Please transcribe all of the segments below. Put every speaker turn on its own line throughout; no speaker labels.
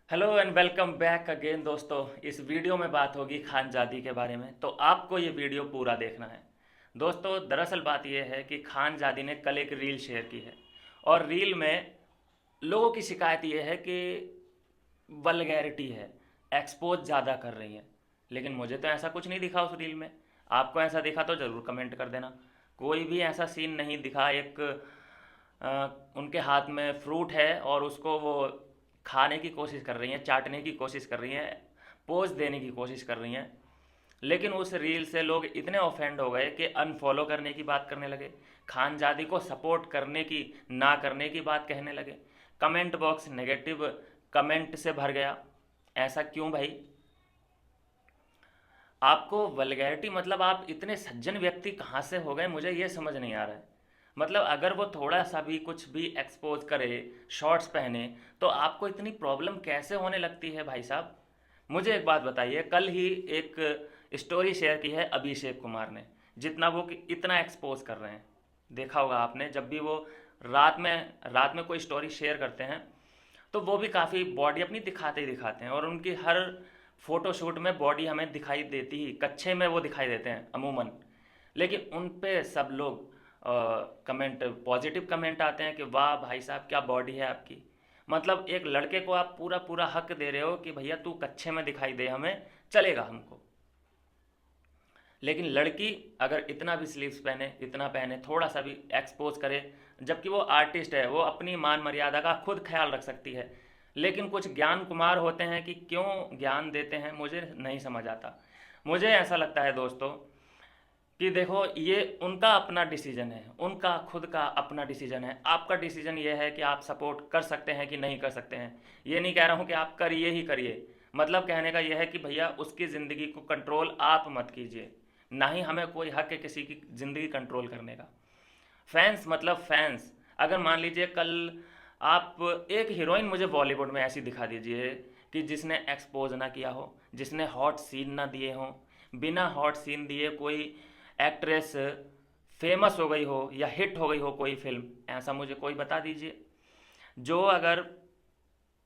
Hello and welcome back again दोस्तों। इस video में बात होगी खानजादी के बारे में, तो आपको ये वीडियो पूरा देखना है। दोस्तों, दरअसल बात यह है कि खानजादी ने कल एक रील शेयर की है और रील में लोगों की शिकायत ये है कि वल्गैरिटी है, एक्सपोज ज़्यादा कर रही हैं। लेकिन मुझे तो ऐसा कुछ नहीं दिखा उस रील में। आपको ऐसा दिखा तो ज़रूर कमेंट कर देना। कोई भी ऐसा सीन नहीं दिखा। एक उनके हाथ में फ्रूट है और उसको वो खाने की कोशिश कर रही हैं, चाटने की कोशिश कर रही हैं, पोज देने की कोशिश कर रही हैं। लेकिन उस रील से लोग इतने ऑफेंड हो गए कि अनफॉलो करने की बात करने लगे, खानजादी को सपोर्ट करने की ना करने की बात कहने लगे। कमेंट बॉक्स नेगेटिव कमेंट से भर गया। ऐसा क्यों भाई? आपको वल्गैरिटी मतलब आप इतने सज्जन व्यक्ति कहाँ से हो गए, मुझे ये समझ नहीं आ रहा है। मतलब अगर वो थोड़ा सा भी कुछ भी एक्सपोज करे, शॉर्ट्स पहने, तो आपको इतनी प्रॉब्लम कैसे होने लगती है भाई साहब? मुझे एक बात बताइए, कल ही एक स्टोरी शेयर की है अभिषेक कुमार ने, जितना वो इतना एक्सपोज कर रहे हैं। देखा होगा आपने, जब भी वो रात में कोई स्टोरी शेयर करते हैं तो वो भी काफ़ी बॉडी अपनी दिखाते ही दिखाते हैं, और उनकी हर फोटोशूट में बॉडी हमें दिखाई देती ही, कच्छे में वो दिखाई देते हैं अमूमन। लेकिन उन पे सब लोग कमेंट, पॉजिटिव कमेंट आते हैं कि वाह भाई साहब क्या बॉडी है आपकी। मतलब एक लड़के को आप पूरा पूरा हक दे रहे हो कि भैया तू कच्छे में दिखाई दे, हमें चलेगा हमको। लेकिन लड़की अगर इतना भी स्लीव्स पहने, इतना पहने, थोड़ा सा भी एक्सपोज करे, जबकि वो आर्टिस्ट है, वो अपनी मान मर्यादा का खुद ख्याल रख सकती है। लेकिन कुछ ज्ञान कुमार होते हैं कि क्यों ज्ञान देते हैं, मुझे नहीं समझ आता। मुझे ऐसा लगता है दोस्तों कि देखो, ये उनका अपना डिसीजन है, उनका खुद का अपना डिसीजन है। आपका डिसीजन ये है कि आप सपोर्ट कर सकते हैं कि नहीं कर सकते हैं। ये नहीं कह रहा हूँ कि आप करिए ही करिए, मतलब कहने का यह है कि भैया उसकी ज़िंदगी को कंट्रोल आप मत कीजिए। ना ही हमें कोई हक है किसी की ज़िंदगी कंट्रोल करने का। फैंस मतलब फैंस। अगर मान लीजिए कल आप एक हीरोइन मुझे बॉलीवुड में ऐसी दिखा दीजिए कि जिसने एक्सपोज ना किया हो, जिसने हॉट सीन ना दिए हों, बिना हॉट सीन दिए कोई एक्ट्रेस फेमस हो गई हो या हिट हो गई हो कोई फिल्म, ऐसा मुझे कोई बता दीजिए। जो अगर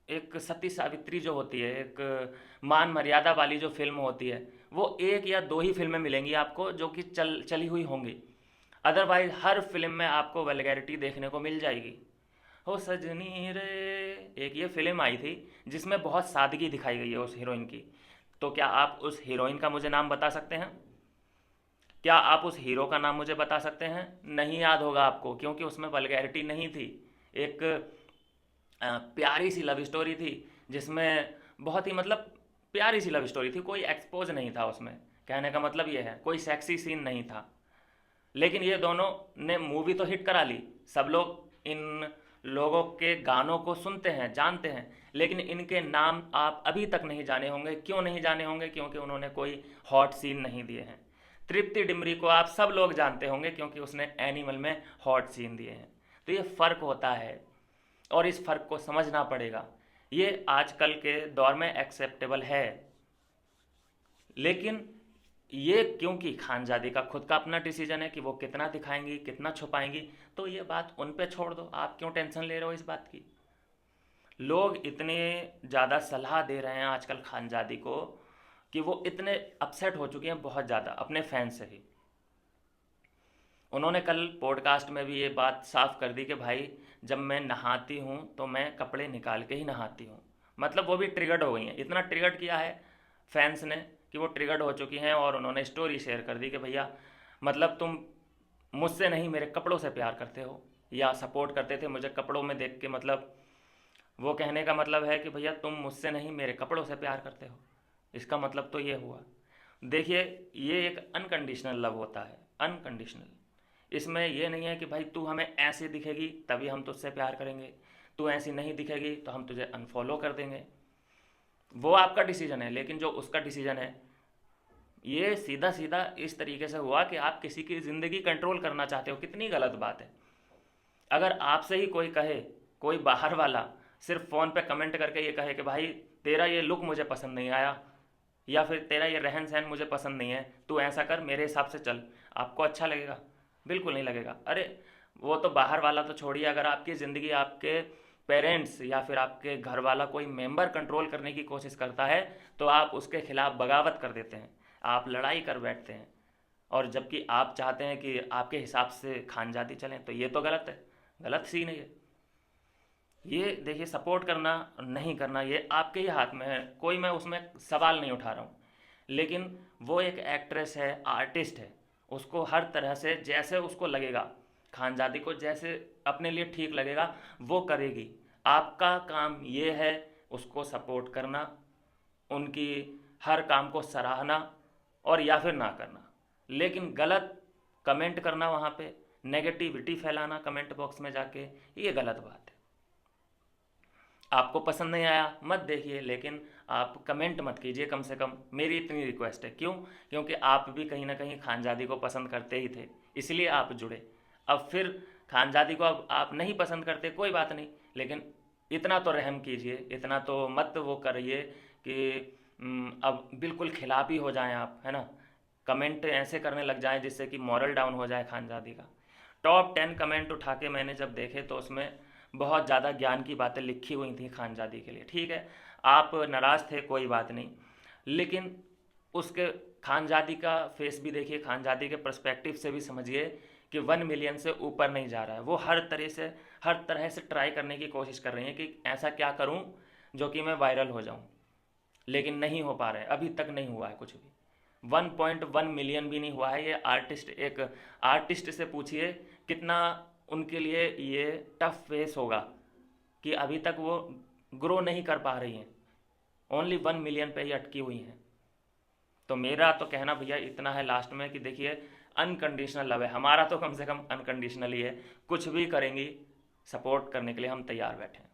एक सती सावित्री जो होती है, एक मान मर्यादा वाली जो फिल्म होती है, वो एक या दो ही फिल्में मिलेंगी आपको जो कि चली हुई होंगी। अदरवाइज हर फिल्म में आपको वल्गैरिटी देखने को मिल जाएगी। हो सजनी रे, एक ये फिल्म आई थी जिसमें बहुत सादगी दिखाई गई है उस हीरोइन की। तो क्या आप उस हीरोइन का मुझे नाम बता सकते हैं? क्या आप उस हीरो का नाम मुझे बता सकते हैं? नहीं याद होगा आपको, क्योंकि उसमें वल्गैरिटी नहीं थी। एक प्यारी सी लव स्टोरी थी जिसमें बहुत ही मतलब प्यारी सी लव स्टोरी थी, कोई एक्सपोज नहीं था उसमें। कहने का मतलब ये है, कोई सेक्सी सीन नहीं था। लेकिन ये दोनों ने मूवी तो हिट करा ली। सब लोग इन लोगों के गानों को सुनते हैं, जानते हैं, लेकिन इनके नाम आप अभी तक नहीं जाने होंगे। क्यों नहीं जाने होंगे? क्योंकि उन्होंने कोई हॉट सीन नहीं दिए हैं। तृप्ति डिमरी को आप सब लोग जानते होंगे क्योंकि उसने एनिमल में हॉट सीन दिए हैं। तो ये फ़र्क होता है और इस फ़र्क को समझना पड़ेगा। ये आजकल के दौर में एक्सेप्टेबल है। लेकिन ये क्योंकि खानजादी का खुद का अपना डिसीजन है कि वो कितना दिखाएंगी, कितना छुपाएंगी, तो ये बात उन पे छोड़ दो। आप क्यों टेंशन ले रहे हो इस बात की? लोग इतने ज़्यादा सलाह दे रहे हैं आजकल खानजादी को कि वो इतने अपसेट हो चुके हैं बहुत ज़्यादा अपने फैन से ही। उन्होंने कल पॉडकास्ट में भी ये बात साफ कर दी कि भाई, जब मैं नहाती हूँ तो मैं कपड़े निकाल के ही नहाती हूँ। मतलब वो भी ट्रिगर्ड हो गई हैं, इतना ट्रिगर्ड किया है फैंस ने कि वो ट्रिगर्ड हो चुकी हैं, और उन्होंने स्टोरी शेयर कर दी कि भैया, मतलब तुम मुझसे नहीं मेरे कपड़ों से प्यार करते हो, या सपोर्ट करते थे मुझे कपड़ों में देख के। मतलब वो कहने का मतलब है कि भैया तुम मुझसे नहीं मेरे कपड़ों से प्यार करते हो। इसका मतलब तो ये हुआ। देखिए, ये एक अनकंडीशनल लव होता है, अनकंडीशनल। इसमें यह नहीं है कि भाई तू हमें ऐसे दिखेगी तभी हम तुझसे प्यार करेंगे, तू ऐसी नहीं दिखेगी तो हम तुझे अनफॉलो कर देंगे। वो आपका डिसीजन है, लेकिन जो उसका डिसीजन है, ये सीधा सीधा इस तरीके से हुआ कि आप किसी की ज़िंदगी कंट्रोल करना चाहते हो। कितनी गलत बात है। अगर आपसे ही कोई कहे, कोई बाहर वाला सिर्फ फ़ोन पे कमेंट करके ये कहे कि भाई तेरा ये लुक मुझे पसंद नहीं आया, या फिर तेरा ये रहन सहन मुझे पसंद नहीं है, तू ऐसा कर, मेरे हिसाब से चल, आपको अच्छा लगेगा? बिल्कुल नहीं लगेगा। अरे वो तो बाहर वाला तो छोड़िए, अगर आपकी ज़िंदगी आपके पेरेंट्स या फिर आपके घर वाला कोई मेंबर कंट्रोल करने की कोशिश करता है तो आप उसके खिलाफ बगावत कर देते हैं, आप लड़ाई कर बैठते हैं, और जबकि आप चाहते हैं कि आपके हिसाब से खानजादी चलें, तो ये तो गलत है, गलत सीन है ये देखिए, सपोर्ट करना नहीं करना ये आपके ही हाथ में है, कोई मैं उसमें सवाल नहीं उठा रहा हूँ। लेकिन वो एक एक्ट्रेस है, आर्टिस्ट है, उसको हर तरह से जैसे उसको लगेगा, खानजादी को जैसे अपने लिए ठीक लगेगा वो करेगी। आपका काम ये है उसको सपोर्ट करना, उनकी हर काम को सराहना, और या फिर ना करना। लेकिन गलत कमेंट करना, वहाँ पे नेगेटिविटी फैलाना कमेंट बॉक्स में जाके, ये गलत बात है। आपको पसंद नहीं आया मत देखिए, लेकिन आप कमेंट मत कीजिए, कम से कम मेरी इतनी रिक्वेस्ट है। क्यों? क्योंकि आप भी कहीं ना कहीं खानजादी को पसंद करते ही थे, इसलिए आप जुड़े। अब फिर खानजादी को अब आप नहीं पसंद करते, कोई बात नहीं, लेकिन इतना तो रहम कीजिए, इतना तो मत वो करिए कि अब बिल्कुल खिलाफ ही हो जाएं आप, है ना, कमेंट ऐसे करने लग जाएं जिससे कि मॉरल डाउन हो जाए खानजादी का। टॉप 10 कमेंट उठा के मैंने जब देखे तो उसमें बहुत ज़्यादा ज्ञान की बातें लिखी हुई थी खानजादी के लिए। ठीक है, आप नाराज़ थे, कोई बात नहीं, लेकिन उसके खानजादी का फेस भी देखिए, खानजादी के पर्सपेक्टिव से भी समझिए कि 1 मिलियन से ऊपर नहीं जा रहा है। वो हर तरह से ट्राई करने की कोशिश कर रही हैं कि ऐसा क्या करूं जो कि मैं वायरल हो जाऊं, लेकिन नहीं हो पा रहा है, अभी तक नहीं हुआ है कुछ भी। 1.1 मिलियन भी नहीं हुआ है। ये एक आर्टिस्ट से पूछिए कितना उनके लिए ये टफ फेस होगा कि अभी तक वो ग्रो नहीं कर पा रही हैं, ओनली 1 मिलियन पे ही अटकी हुई हैं। तो मेरा तो कहना भैया इतना है लास्ट में कि देखिए, अनकंडीशनल लव है हमारा, तो कम से कम अनकंडीशनल ही है, कुछ भी करेंगी सपोर्ट करने के लिए हम तैयार बैठे हैं।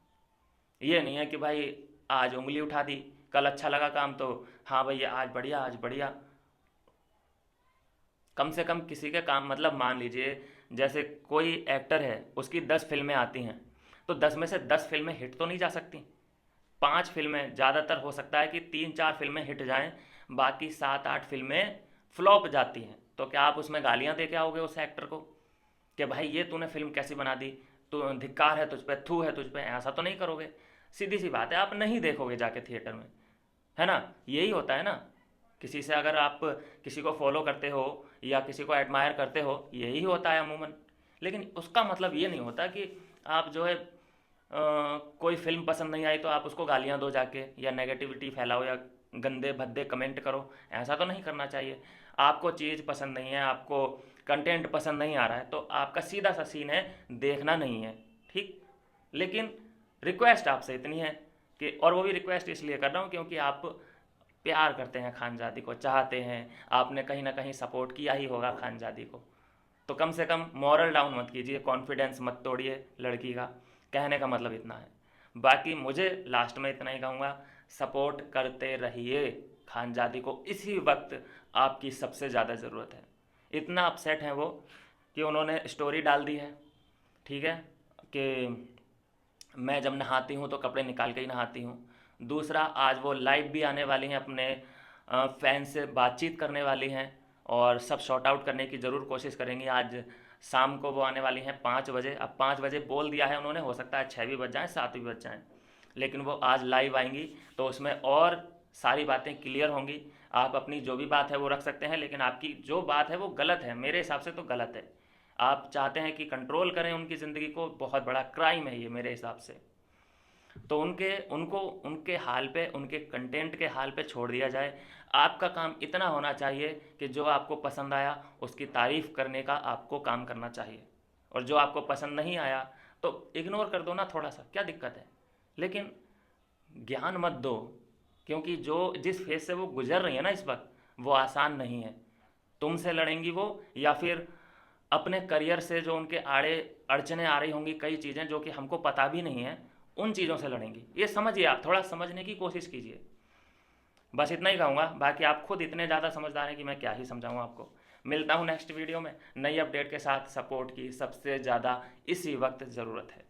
ये नहीं है कि भाई आज उंगली उठा दी, कल अच्छा लगा काम तो हाँ भैया आज बढ़िया, आज बढ़िया। कम से कम किसी के काम, मतलब मान लीजिए जैसे कोई एक्टर है, उसकी 10 फिल्में आती हैं, तो 10 में से 10 फिल्में हिट तो नहीं जा सकती, 5 फिल्में ज़्यादातर, हो सकता है कि 3-4 फिल्में हिट जाएं, बाकी 7-8 फिल्में फ्लॉप जाती हैं। तो क्या आप उसमें गालियां दे के आओगे उस एक्टर को कि भाई ये तूने फिल्म कैसी बना दी, तो धिक्कार है तुझ पे, थू है तुझ पे? ऐसा तो नहीं करोगे। सीधी सी बात है, आप नहीं देखोगे जाके थिएटर में, है ना। यही होता है ना, किसी से अगर आप किसी को फॉलो करते हो या किसी को एडमायर करते हो, यही होता है अमूमन। लेकिन उसका मतलब ये नहीं होता कि आप जो है कोई फिल्म पसंद नहीं आई तो आप उसको गालियां दो जाके, या नेगेटिविटी फैलाओ, या गंदे भद्दे कमेंट करो। ऐसा तो नहीं करना चाहिए। आपको चीज़ पसंद नहीं है, आपको कंटेंट पसंद नहीं आ रहा है, तो आपका सीधा सा सीन है देखना नहीं है, ठीक। लेकिन रिक्वेस्ट आपसे इतनी है कि, और वो भी रिक्वेस्ट इसलिए कर रहा हूँ क्योंकि आप प्यार करते हैं खानजादी को, चाहते हैं, आपने कहीं ना कहीं सपोर्ट किया ही होगा खानजादी को, तो कम से कम मॉरल डाउन मत कीजिए, कॉन्फिडेंस मत तोड़िए लड़की का। कहने का मतलब इतना है। बाकी मुझे लास्ट में इतना ही कहूँगा, सपोर्ट करते रहिए खानजादी को, इसी वक्त आपकी सबसे ज़्यादा ज़रूरत है। इतना अपसेट हैं वो कि उन्होंने स्टोरी डाल दी है, ठीक है, कि मैं जब नहाती हूँ तो कपड़े निकाल के ही नहाती हूँ। दूसरा, आज वो लाइव भी आने वाली हैं, अपने फैन से बातचीत करने वाली हैं और सब शॉर्ट आउट करने की ज़रूर कोशिश करेंगी। आज शाम को वो आने वाली हैं 5 बजे। अब 5 बजे बोल दिया है उन्होंने, हो सकता है 6 भी बज जाएँ, 7 भी बज जाएँ, लेकिन वो आज लाइव आएंगी तो उसमें और सारी बातें क्लियर होंगी। आप अपनी जो भी बात है वो रख सकते हैं, लेकिन आपकी जो बात है वो गलत है, मेरे हिसाब से तो गलत है। आप चाहते हैं कि कंट्रोल करें उनकी ज़िंदगी को, बहुत बड़ा क्राइम है ये मेरे हिसाब से। तो उनके हाल पे, उनके कंटेंट के हाल पे छोड़ दिया जाए। आपका काम इतना होना चाहिए कि जो आपको पसंद आया उसकी तारीफ़ करने का आपको काम करना चाहिए, और जो आपको पसंद नहीं आया तो इग्नोर कर दो ना, थोड़ा सा क्या दिक्कत है। लेकिन ज्ञान मत दो, क्योंकि जो जिस फेज से वो गुजर रही है ना इस वक्त, वो आसान नहीं है। तुमसे लड़ेंगी वो, या फिर अपने करियर से जो उनके आड़े अड़चने आ रही होंगी, कई चीज़ें जो कि हमको पता भी नहीं है, उन चीज़ों से लड़ेंगी। ये समझिए, आप थोड़ा समझने की कोशिश कीजिए। बस इतना ही कहूँगा, बाकी आप खुद इतने ज़्यादा समझदार हैं कि मैं क्या ही समझाऊँ आपको। मिलता हूँ नेक्स्ट वीडियो में नई अपडेट के साथ। सपोर्ट की सबसे ज़्यादा इसी वक्त ज़रूरत है।